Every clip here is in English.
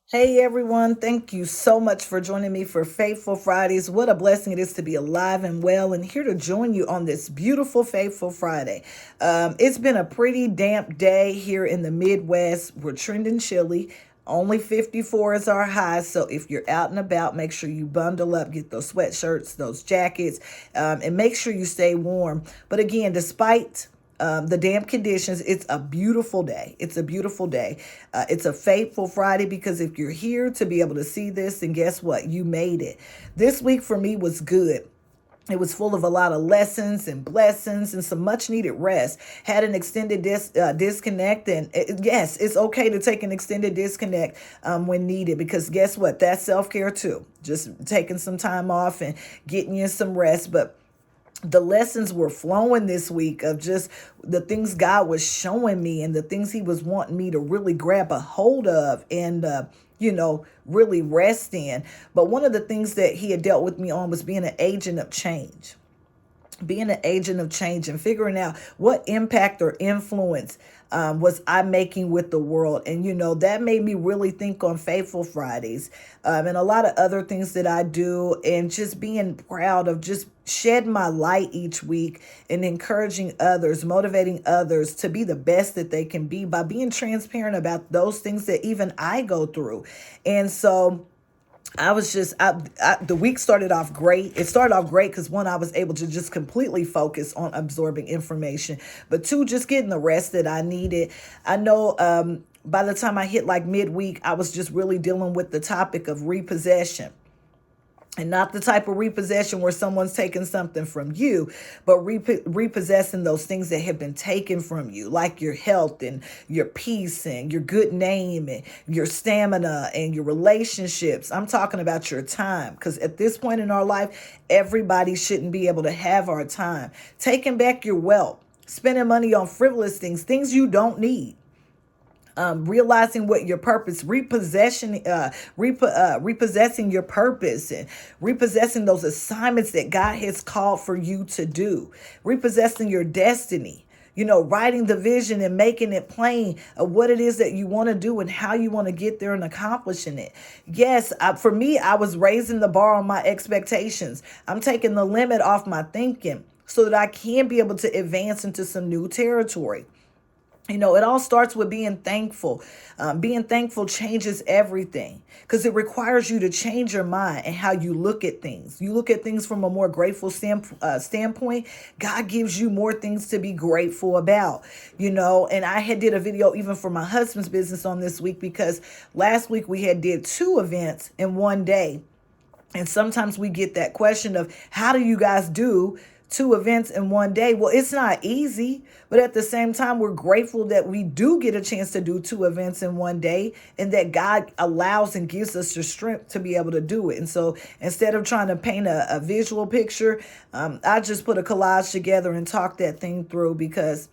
Hey everyone, thank you so much for joining me for Faithful Fridays. What a blessing it is to be alive and well and here to join you on this beautiful Faithful Friday. It's been a pretty damp day here in the Midwest. We're trending chilly. Only 54 is our high. So if you're out and about, make sure you bundle up, get those sweatshirts, those jackets, and make sure you stay warm. But again, despite the damp conditions, it's a beautiful day. It's a beautiful day. It's a faithful Friday because if you're here to be able to see this, then guess what? You made it. This week for me was good. It was full of a lot of lessons and blessings and some much needed rest. Had an extended disconnect. And yes, it's okay to take an extended disconnect when needed because guess what? That's self care too. Just taking some time off and getting you some rest. But the lessons were flowing this week of just the things God was showing me and the things he was wanting me to really grab a hold of and really rest in. But one of the things that he had dealt with me on was being an agent of change, and figuring out what impact or influence was I making with the world. And, that made me really think on Faithful Fridays and a lot of other things that I do, and just being proud of just shedding my light each week and encouraging others, motivating others to be the best that they can be by being transparent about those things that even I go through. And so, the week started off great. It started off great because one, I was able to just completely focus on absorbing information, but two, just getting the rest that I needed. I know by the time I hit like midweek, I was just really dealing with the topic of repossession. And not the type of repossession where someone's taking something from you, but repossessing those things that have been taken from you, like your health and your peace and your good name and your stamina and your relationships. I'm talking about your time, because at this point in our life, everybody shouldn't be able to have our time. Taking back your wealth, spending money on frivolous things you don't need. Realizing what your purpose, repossessing your purpose and repossessing those assignments that God has called for you to do, repossessing your destiny, writing the vision and making it plain of what it is that you want to do and how you want to get there and accomplishing it. Yes, for me, I was raising the bar on my expectations. I'm taking the limit off my thinking so that I can be able to advance into some new territory. It all starts with being thankful. Being thankful changes everything because it requires you to change your mind and how you look at things. You look at things from a more grateful standpoint. God gives you more things to be grateful about, and I had did a video even for my husband's business on this week because last week we had did two events in one day. And sometimes we get that question of how do you guys do two events in one day? Well, it's not easy, but at the same time, we're grateful that we do get a chance to do two events in one day and that God allows and gives us the strength to be able to do it. And so instead of trying to paint a visual picture, I just put a collage together and talk that thing through because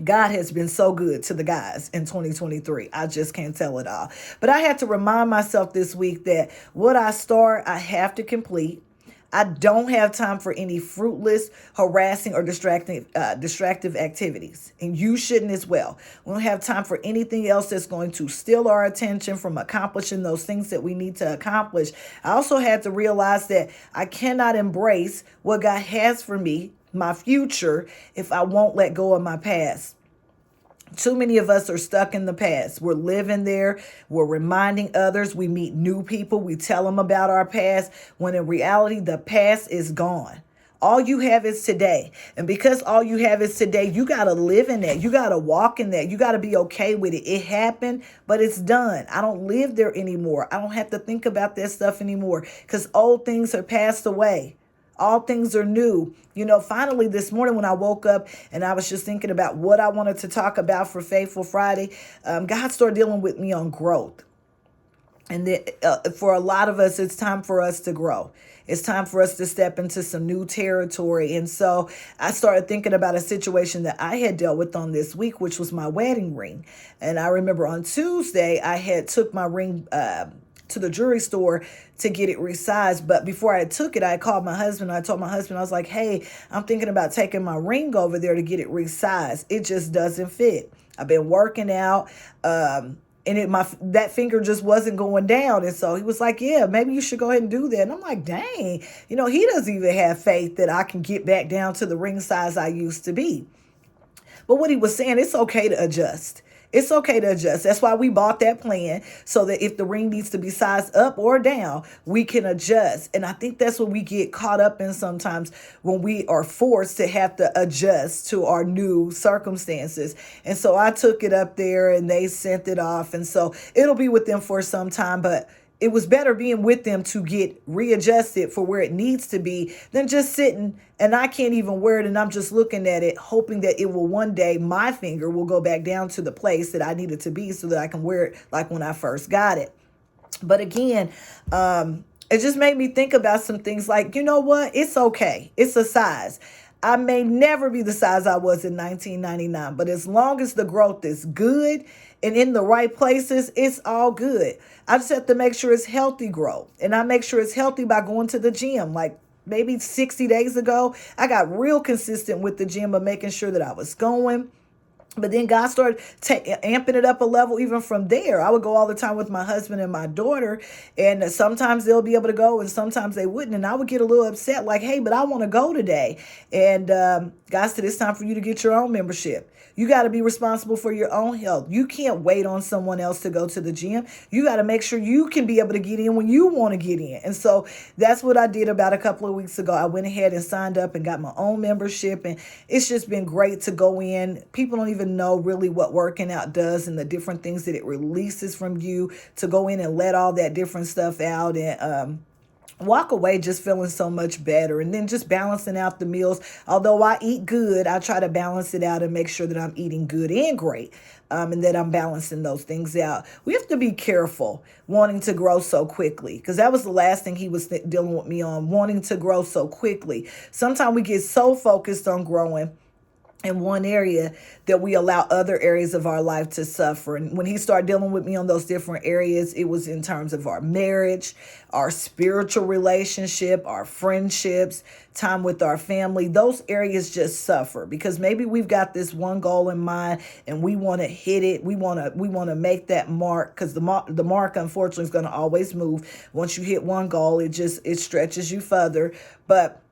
God has been so good to the guys in 2023. I just can't tell it all. But I had to remind myself this week that what I start, I have to complete. I don't have time for any fruitless, harassing, or distractive activities. And you shouldn't as well. We don't have time for anything else that's going to steal our attention from accomplishing those things that we need to accomplish. I also had to realize that I cannot embrace what God has for me, my future, if I won't let go of my past. Too many of us are stuck in the past. We're living there. We're reminding others. We meet new people. We tell them about our past when in reality, the past is gone. All you have is today. And because all you have is today, you got to live in that. You got to walk in that. You got to be okay with it. It happened, but it's done. I don't live there anymore. I don't have to think about that stuff anymore because old things are passed away. All things are new. Finally this morning when I woke up and I was just thinking about what I wanted to talk about for Faithful Friday, God started dealing with me on growth. And for a lot of us, it's time for us to grow. It's time for us to step into some new territory. And so I started thinking about a situation that I had dealt with on this week, which was my wedding ring. And I remember on Tuesday, I had took my ring to the jewelry store to get it resized. But before I took it, I called my husband. I told my husband, I was like, hey, I'm thinking about taking my ring over there to get it resized. It just doesn't fit. I've been working out. and that finger just wasn't going down. And so he was like, yeah, maybe you should go ahead and do that. And I'm like, dang, he doesn't even have faith that I can get back down to the ring size I used to be. But what he was saying, it's okay to adjust. It's okay to adjust. That's why we bought that plan, so that if the ring needs to be sized up or down, we can adjust. And I think that's what we get caught up in sometimes, when we are forced to have to adjust to our new circumstances. And so I took it up there and they sent it off. And so it'll be with them for some time, but it was better being with them to get readjusted for where it needs to be than just sitting and I can't even wear it and I'm just looking at it, hoping that it will one day, my finger will go back down to the place that I need it to be so that I can wear it like when I first got it. But again, it just made me think about some things like, you know what? It's okay. It's a size. I may never be the size I was in 1999, but as long as the growth is good and in the right places, it's all good. I just have to make sure it's healthy growth. And I make sure it's healthy by going to the gym. Like maybe 60 days ago, I got real consistent with the gym of making sure that I was going. But then God started amping it up a level even from there. I would go all the time with my husband and my daughter, and sometimes they'll be able to go and sometimes they wouldn't. And I would get a little upset like, hey, but I want to go today. And God said, it's time for you to get your own membership. You got to be responsible for your own health. You can't wait on someone else to go to the gym. You got to make sure you can be able to get in when you want to get in. And so that's what I did about a couple of weeks ago. I went ahead and signed up and got my own membership. And it's just been great to go in. People don't even know really what working out does and the different things that it releases from you, to go in and let all that different stuff out and walk away just feeling so much better. And then just balancing out the meals. Although I eat good, I try to balance it out and make sure that I'm eating good and great, and that I'm balancing those things out. We have to be careful wanting to grow so quickly, because that was the last thing he was dealing with me on, wanting to grow so quickly. Sometimes we get so focused on growing in one area that we allow other areas of our life to suffer. And when he started dealing with me on those different areas, it was in terms of our marriage, our spiritual relationship, our friendships, time with our family. Those areas just suffer because maybe we've got this one goal in mind and we want to hit it. We want to make that mark, because the mark unfortunately is going to always move. Once you hit one goal, it stretches you further. But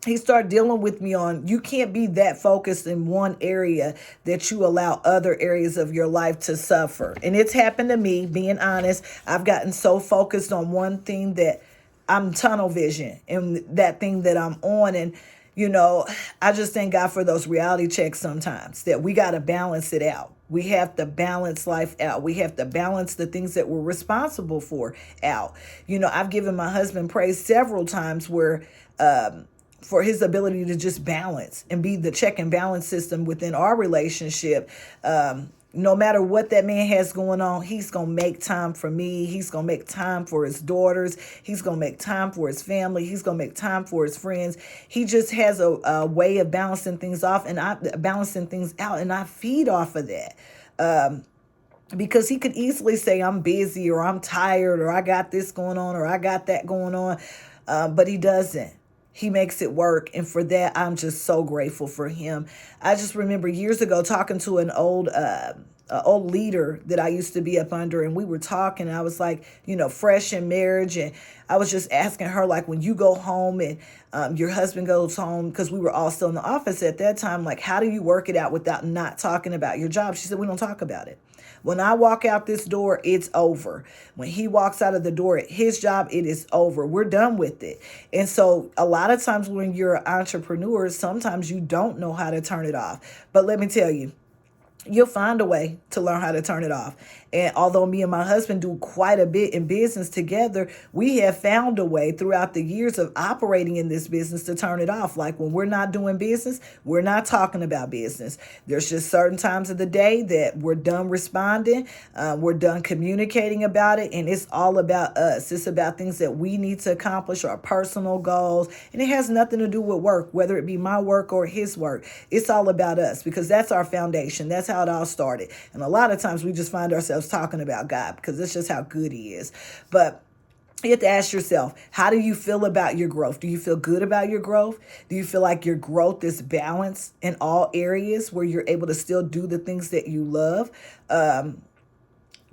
he started dealing with me on, you can't be that focused in one area that you allow other areas of your life to suffer. And it's happened to me, being honest. I've gotten so focused on one thing that I'm tunnel vision and that thing that I'm on. And, I just thank God for those reality checks sometimes, that we got to balance it out. We have to balance life out. We have to balance the things that we're responsible for out. I've given my husband praise several times for his ability to just balance and be the check and balance system within our relationship. No matter what that man has going on, he's going to make time for me. He's going to make time for his daughters. He's going to make time for his family. He's going to make time for his friends. He just has a way of balancing things off and balancing things out. And I feed off of that. Because he could easily say, I'm busy, or I'm tired, or I got this going on, or I got that going on. But he doesn't. He makes it work. And for that, I'm just so grateful for him. I just remember years ago talking to an old leader that I used to be up under, and we were talking. I was like, fresh in marriage. And I was just asking her, like, when you go home and your husband goes home, because we were all still in the office at that time, like, how do you work it out without not talking about your job? She said, we don't talk about it. When I walk out this door, it's over. When he walks out of the door at his job, it is over. We're done with it. And so a lot of times when you're an entrepreneur, sometimes you don't know how to turn it off. But let me tell you, you'll find a way to learn how to turn it off. And although me and my husband do quite a bit in business together, we have found a way throughout the years of operating in this business to turn it off. Like when we're not doing business, we're not talking about business. There's just certain times of the day that we're done responding. We're done communicating about it. And it's all about us. It's about things that we need to accomplish, our personal goals. And it has nothing to do with work, whether it be my work or his work. It's all about us, because that's our foundation. That's how it all started. And a lot of times we just find ourselves talking about God because it's just how good he is. But you have to ask yourself, how do you feel about your growth? Do you feel good about your growth? Do you feel like your growth is balanced in all areas where you're able to still do the things that you love?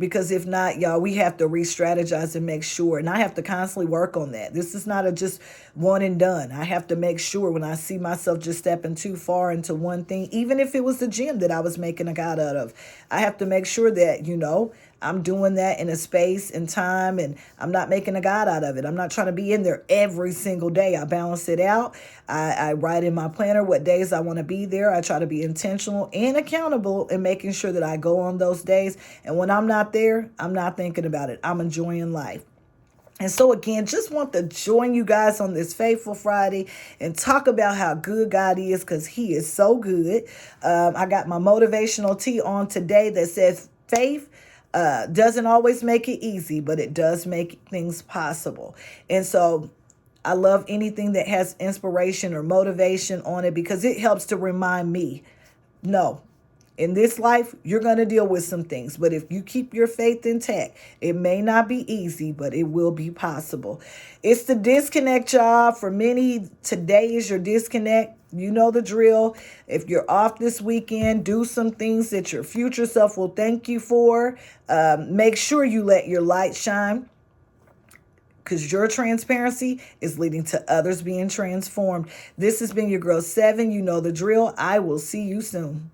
Because if not, y'all, we have to re-strategize and make sure. And I have to constantly work on that. This is not a just one and done. I have to make sure when I see myself just stepping too far into one thing, even if it was the gym that I was making a god out of, I have to make sure that, I'm doing that in a space and time, and I'm not making a god out of it. I'm not trying to be in there every single day. I balance it out. I write in my planner what days I want to be there. I try to be intentional and accountable in making sure that I go on those days. And when I'm not there, I'm not thinking about it. I'm enjoying life. And so again, just want to join you guys on this Faithful Friday and talk about how good God is, because he is so good. I got my motivational tee on today that says faith doesn't always make it easy, but it does make things possible. And so I love anything that has inspiration or motivation on it, because it helps to remind me, no, in this life, you're going to deal with some things. But if you keep your faith intact, it may not be easy, but it will be possible. It's the disconnect, y'all. For many, today is your disconnect. You know the drill. If you're off this weekend, do some things that your future self will thank you for. Make sure you let your light shine, because your transparency is leading to others being transformed. This has been your girl 7. You know the drill. I will see you soon.